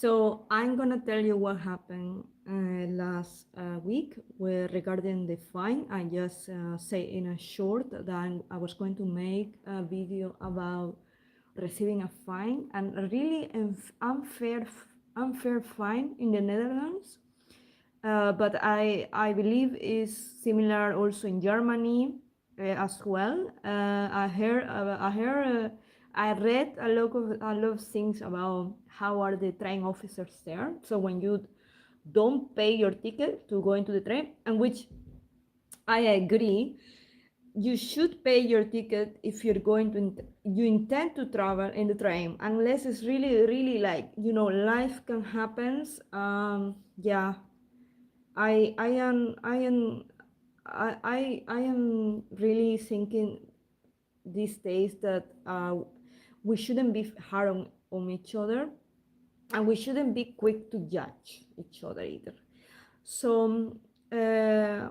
So I'm gonna tell you what happened last week regarding the fine. I just say in a short that I was going to make a video about receiving a fine and a really unfair fine in the Netherlands. But I believe is similar also in Germany as well. I read a lot of things about how are the train officers there. So when you don't pay your ticket to go into the train, and which I agree, you should pay your ticket if you're going to you intend to travel in the train, unless it's really like life can happen. Yeah, I am really thinking these days that we shouldn't be hard on each other, and we shouldn't be quick to judge each other either. So there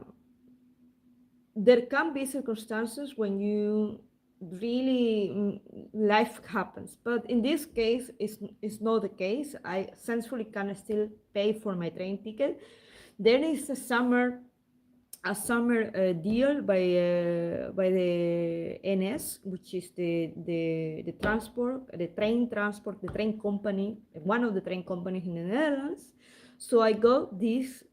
can be circumstances when you really life happens, but in this case it's not the case. I sensually can still pay for my train ticket. There is a summer deal by the NS, which is the train company, one of the train companies in the Netherlands. So I got this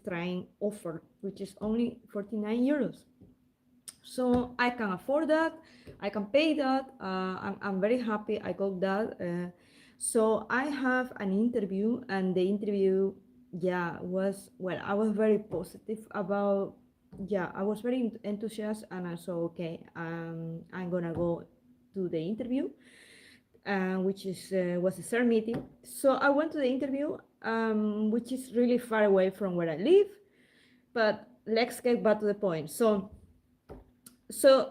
train offer, which is only 49 euros. So I can afford that, I can pay that. I'm very happy I got that. So I have an interview, and the interview, yeah, was, well, I was very positive about, yeah, I was very enthusiastic, and I said, okay, I'm gonna go to the interview, which was a CERN meeting. So I went to the interview, which is really far away from where I live, but let's get back to the point. So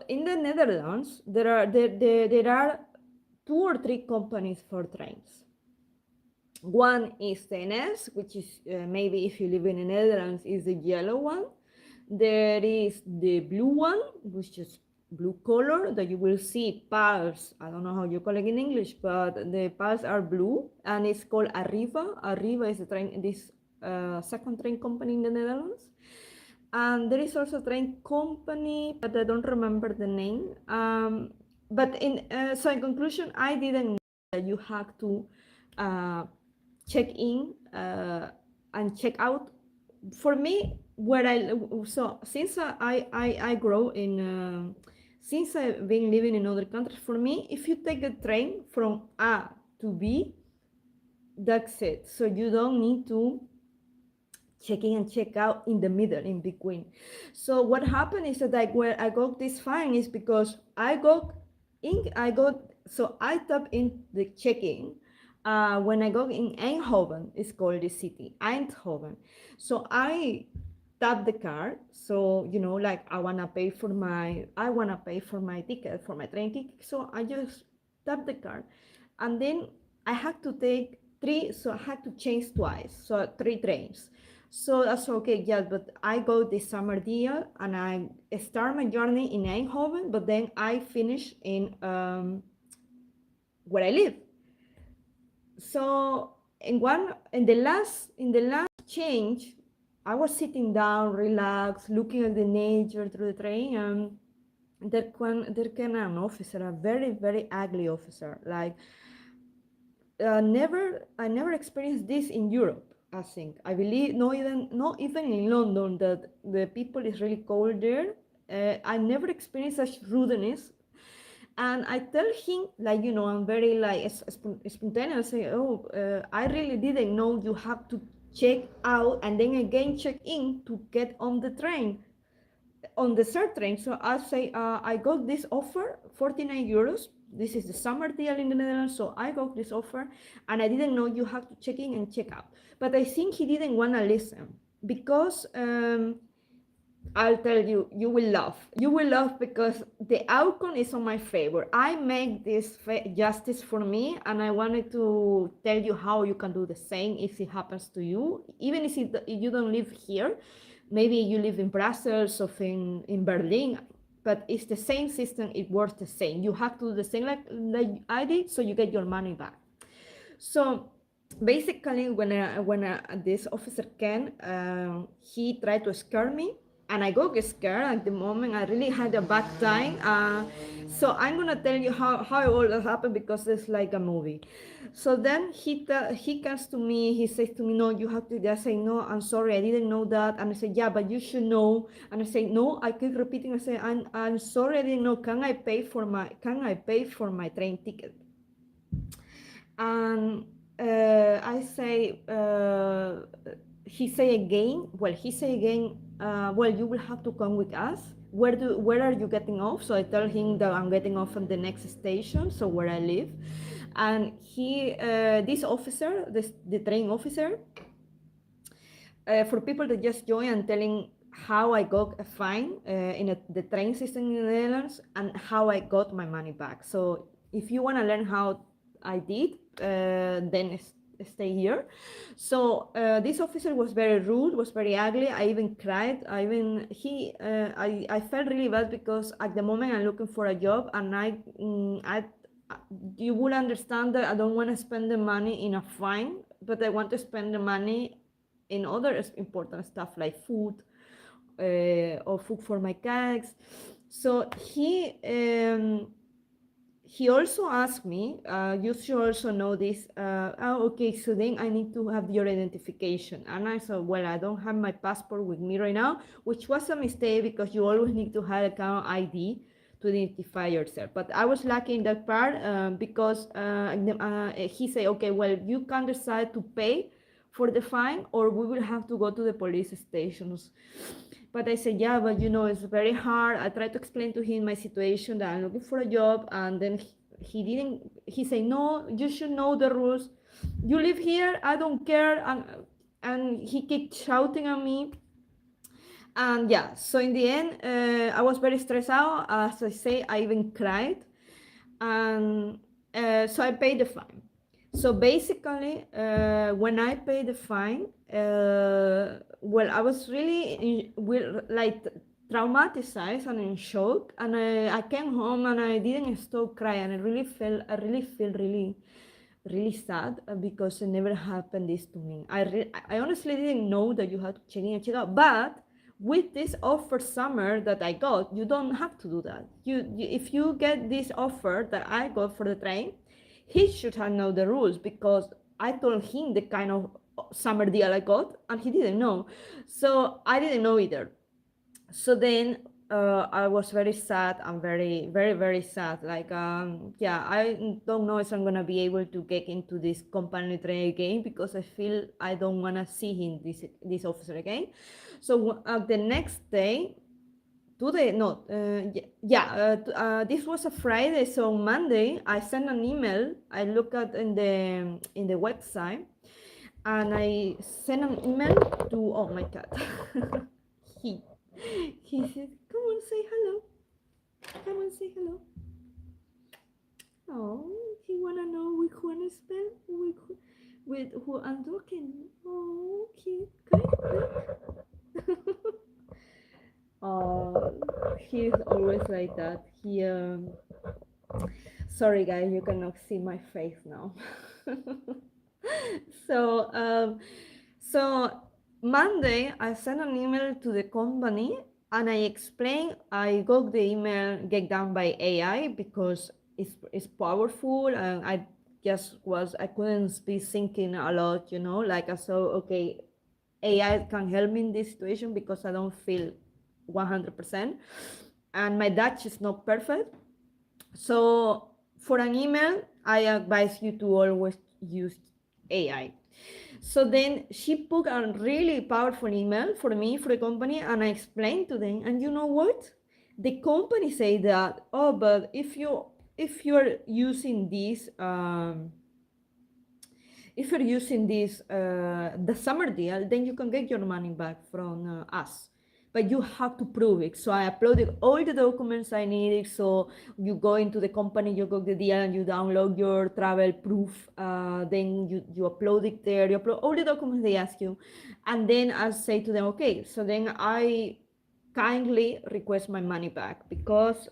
in the Netherlands, there are 2 or 3 companies for trains. One is the NS, which is maybe if you live in the Netherlands, is the yellow one. There is the blue one, which is blue color, that you will see pals. I don't know how you call it in English, but the pals are blue, and it's called Arriva. Arriva is this second train company in the Netherlands. And there is also a train company, but I don't remember the name. So in conclusion, I didn't know that you have to uh, check in and check out. For me, since I grow in since I've been living in other countries, for me, if you take a train from A to B, that's it. So you don't need to check in and check out in the middle, in between. So what happened is that where I got this fine is because I tapped in the check-in when I got in Eindhoven. It's called the city, Eindhoven. So I tap the card. So like I wanna pay for my ticket, for my train ticket. So I just tap the card, and then I had to take 3. So I had to change twice, so 3 trains. So that's okay, yes, but I go this summer deal, and I start my journey in Eindhoven, but then I finish in where I live. So in the last change, I was sitting down, relaxed, looking at the nature through the train, and there came an officer, a very, very ugly officer. Like I never experienced this in Europe. I think, I believe, not even in London, that the people is really cold there. I never experienced such rudeness. And I tell him, like, I'm very like spontaneous. I say, oh, I really didn't know you have to check out and then again check in to get on the train, on the third train. So I say, I got this offer, 49 euros. This is the summer deal in the Netherlands. So I got this offer, and I didn't know you have to check in and check out. But I think he didn't want to listen, because I'll tell you, you will laugh. You will laugh because the outcome is on my favor. I make this justice for me, and I wanted to tell you how you can do the same if it happens to you, even if you don't live here. Maybe you live in Brussels or in Berlin, but it's the same system. It works the same. You have to do the same like I did, so you get your money back. So basically when this officer came, he tried to scare me, and I got scared at the moment. I really had a bad time. So I'm gonna tell you how all that happened, because it's like a movie. So then he comes to me, he says to me, no, you have to. I say, no, I'm sorry, I didn't know that. And I say, yeah, but you should know. And I say, no, I keep repeating. I say, I'm sorry, I didn't know. Can I pay for my train ticket? And I say, he say again, well, you will have to come with us. Where are you getting off? So I tell him that I'm getting off on the next station, so where I live. And this officer, the train officer, for people that just join, and telling how I got a fine in the train system in the Netherlands, and how I got my money back. So if you want to learn how I did, then stay here. So this officer was very rude, was very ugly. I even cried. I felt really bad, because at the moment I'm looking for a job, and you will understand that I don't want to spend the money in a fine, but I want to spend the money in other important stuff like food, or food for my cats. So he also asked me, you should also know this. Okay, so then I need to have your identification. And I said, well, I don't have my passport with me right now, which was a mistake, because you always need to have a kind of ID to identify yourself. But I was lucky in that part, because he said, okay, well, you can decide to pay for the fine, or we will have to go to the police stations. But I said, yeah, but it's very hard. I tried to explain to him my situation, that I'm looking for a job. And then he said, no, you should know the rules. You live here, I don't care. And he kept shouting at me. And yeah, so in the end, I was very stressed out. As I say, I even cried. And so I paid the fine. So basically, when I paid the fine, well, I was really like traumatized and in shock. And I came home and I didn't stop crying. I really feel really sad, because it never happened this to me. I honestly didn't know that you had to check in and check out. But with this offer summer that I got, you don't have to do that. If you get this offer that I got for the train, he should have known the rules, because I told him the kind of summer deal I got, and he didn't know. So I didn't know either. So then I was very sad, and very, very, very sad. Like, yeah, I don't know if I'm gonna be able to get into this company train again, because I feel I don't wanna see him, this officer again. So the next day, today, no, this was a Friday. So Monday, I sent an email. I look at in the website, and I sent an email to, oh my cat. he he said, come on, say hello. Come on, say hello. Oh, he wanna know with who I spell, with who I'm talking. Oh, cute. Oh, he's always like that. Sorry guys, you cannot see my face now. So so Monday I sent an email to the company, and I explained. I got the email get done by AI, because it's powerful, and I couldn't be thinking a lot, like I saw, okay, AI can help me in this situation, because I don't feel 100%, and my Dutch is not perfect. So for an email, I advise you to always use AI. So then she put a really powerful email for me, for the company, and I explained to them. And you know what? The company say that, oh, but if you're using this the summer deal, then you can get your money back from us, but you have to prove it. So I uploaded all the documents I needed. So you go into the company, you got the deal, and you download your travel proof. Then you upload it there. You upload all the documents they ask you, and then I say to them, okay. So then I kindly request my money back, because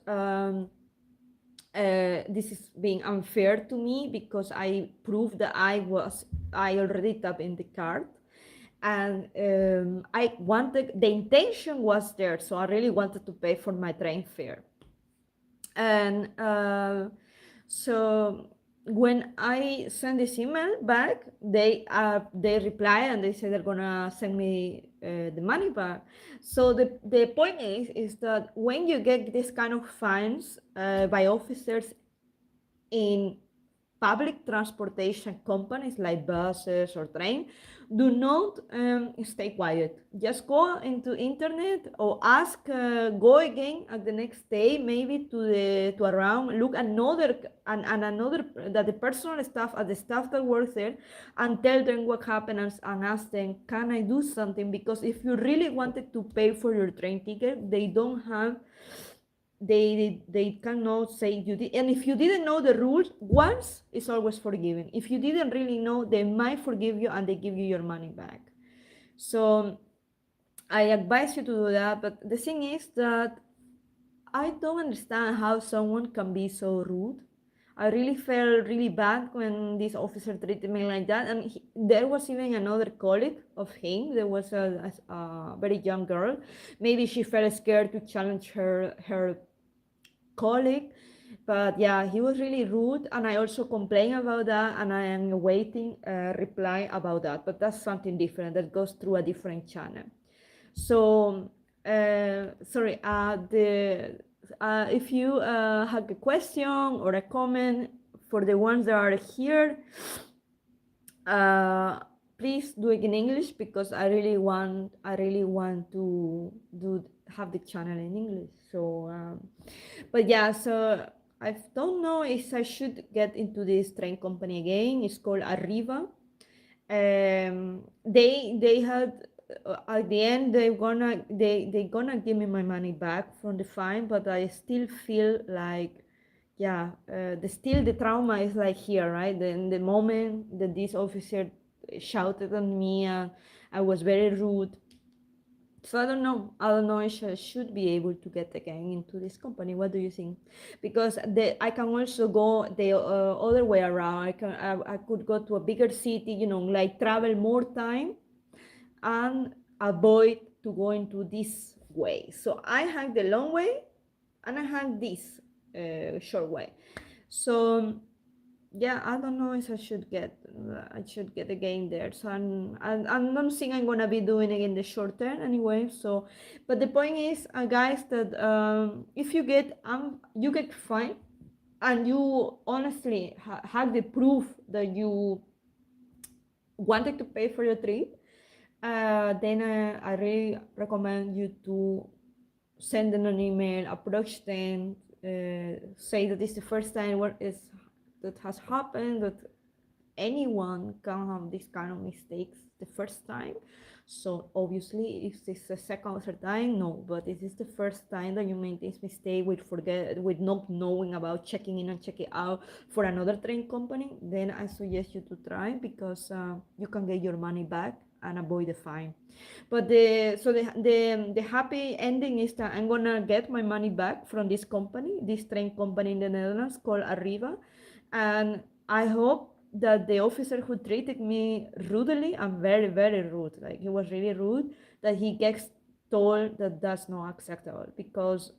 this is being unfair to me because I proved that I already tapped in the card, and I wanted, the intention was there, so I really wanted to pay for my train fare. And so when I send this email back, they reply and they say they're gonna send me the money back. So the point is that when you get this kind of fines by officers in public transportation companies like buses or train, do not stay quiet. Just go into internet or ask, go again at the next day, maybe to around, look another and another, that the personal staff at the staff that works there, and tell them what happened, and ask them, can I do something? Because if you really wanted to pay for your train ticket, they don't have, they cannot say you did. And if you didn't know the rules once, it's always forgiven. If you didn't really know, they might forgive you and they give you your money back. So I advise you to do that. But the thing is that I don't understand how someone can be so rude. I really felt really bad when this officer treated me like that. And there was even another colleague of him. There was a very young girl. Maybe she felt scared to challenge her colleague. But yeah, he was really rude, and I also complained about that, and I am awaiting a reply about that. But that's something different that goes through a different channel. So sorry, if you have a question or a comment for the ones that are here, please do it in English, because I really want to have the channel in English. So but yeah, so I don't know if I should get into this train company again. It's called Arriva. They had, at the end, they gonna give me my money back from the fine, but I still feel like, yeah, the trauma is like here, right? In the moment that this officer shouted at me, and I was very rude. So I don't know if I should be able to get again into this company. What do you think? Because I can also go the other way around. I could go to a bigger city, like travel more time and avoid to go into this way. So I have the long way, and I have this short way. So yeah, I don't know if I should get again there. So I don't think I'm gonna be doing it in the short term anyway. So, but the point is, guys, that if you get fined, and you honestly have the proof that you wanted to pay for your trip, then I really recommend you to send them an email, approach them, say that it's the first time that has happened, that anyone can have this kind of mistakes the first time. So obviously, if this is the second or third time, no. But if it's the first time that you make this mistake with not knowing about checking in and checking out for another train company, then I suggest you to try, because you can get your money back and avoid the fine. But the happy ending is that I'm gonna get my money back from this train company in the Netherlands called Arriva, and I hope that the officer who treated me rudely, and very, very rude, like he was really rude, that he gets told that that's not acceptable, because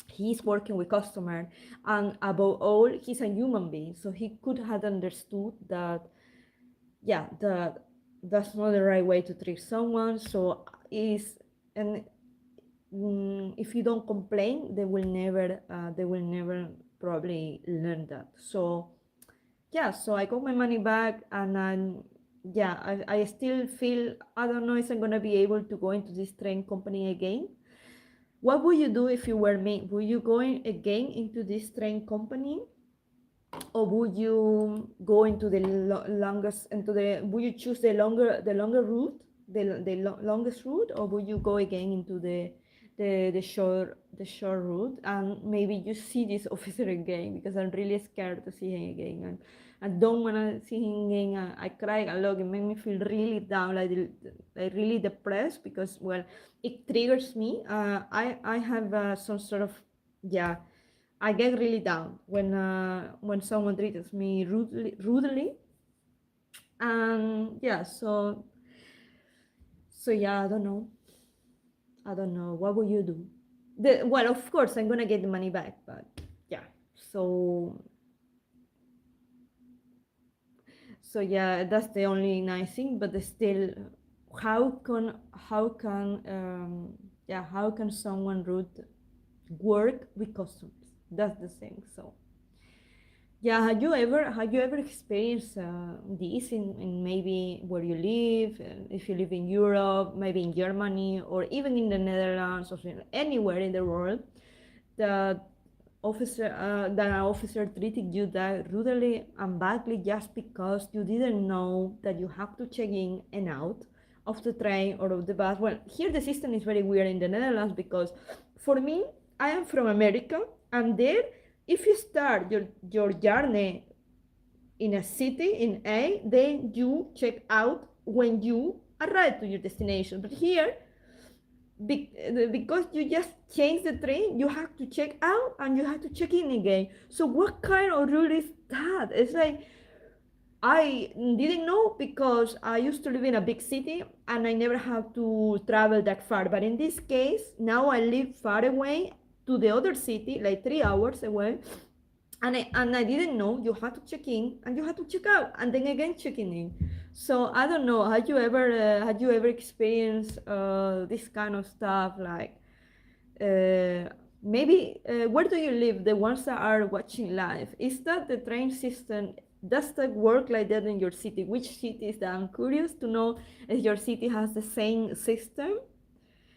he's working with customer, and above all, he's a human being, so he could have understood that, yeah, that's not the right way to treat someone. So is and if you don't complain, they will never probably learn that. So yeah, so I got my money back, and yeah, I still feel, I don't know if I'm gonna be able to go into this train company again. What would you do if you were me? Would you go again into this train company, or would you go into the longest, would you choose the longer route, longest route, or would you go again into the short route, and maybe you see this officer again, because I'm really scared to see him again, and I don't want to see him again. I cry a lot. It made me feel really down, like really depressed, because, well, it triggers me. I have some sort of, yeah, I get really down when someone treats me rudely. And yeah, so yeah, I don't know. What will you do? Well, of course, I'm gonna get the money back, but yeah. So so yeah, that's the only nice thing. But still, how can someone rude work with customers? That's the thing. So yeah, have you ever experienced this in maybe where you live? If you live in Europe, maybe in Germany, or even in the Netherlands, or anywhere in the world, that that an officer treated you that rudely and badly just because you didn't know that you have to check in and out of the train or of the bus. Well, here the system is very weird in the Netherlands because for me, I am from America, and there, if you start your journey in a city in A, then you check out when you arrive to your destination. But here, because you just change the train, you have to check out and you have to check in again. So what kind of rule is that? It's like I didn't know because I used to live in a big city and I never had to travel that far. But in this case, now I live far away to the other city, like 3 hours away. And I didn't know you had to check in and you had to check out and then again checking in. So I don't know. Had you ever experienced this kind of stuff? Like maybe where do you live? The ones that are watching live, is that the train system? Does that work like that in your city? Which city is that? I'm curious to know if your city has the same system.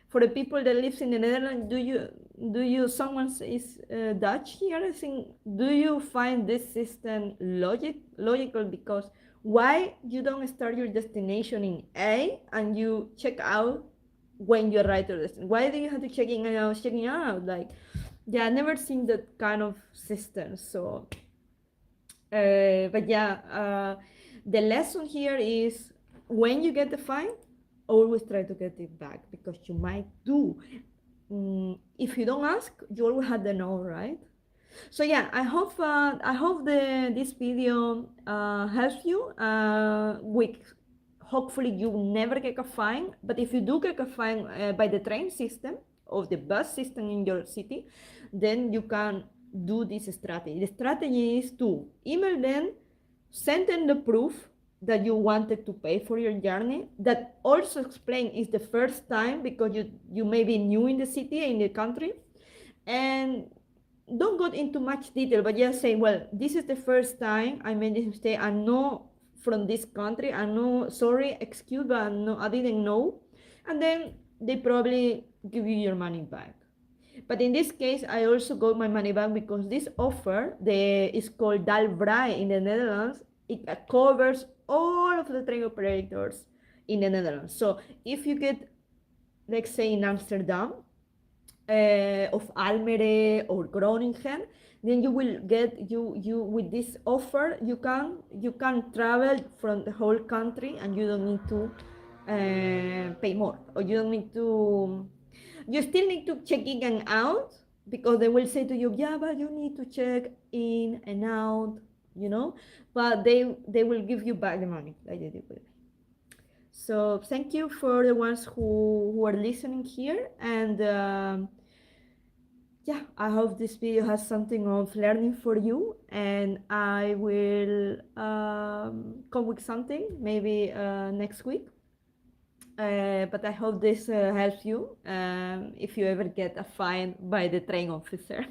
For the people that lives in the Netherlands, do you someone is Dutch here? I think, do you find this system logical? Because why you don't start your destination in A and you check out when you arrive to the destination? Why do you have to check in and out, checking out? Like, yeah, I never seen that kind of system. So, but yeah, the lesson here is when you get the fine, always try to get it back because you might do. If you don't ask, you always have the no, right? So yeah, I hope this video helps you. With hopefully you never get a fine, but if you do get a fine by the train system or the bus system in your city, then you can do this strategy. The strategy is to email them, send them the proof that you wanted to pay for your journey, that also explain is the first time because you may be new in the city, in the country, and don't go into much detail, but just say, well, this is the first time I made this mistake. I'm not from this country. I'm not sorry, excuse, but I didn't know. And then they probably give you your money back. But in this case, I also got my money back because this offer, is called Dalvrij in the Netherlands. It covers all of the train operators in the Netherlands. So if you get, let's say, in Amsterdam, of Almere or Groningen, then you will get you with this offer you can travel from the whole country and you don't need to pay more, or you still need to check in and out because they will say to you, yeah, but you need to check in and out, but they will give you back the money like they did with me. So thank you for the ones who are listening here, and yeah, I hope this video has something of learning for you, and I will come with something maybe next week. But I hope this helps you if you ever get a fine by the train officer.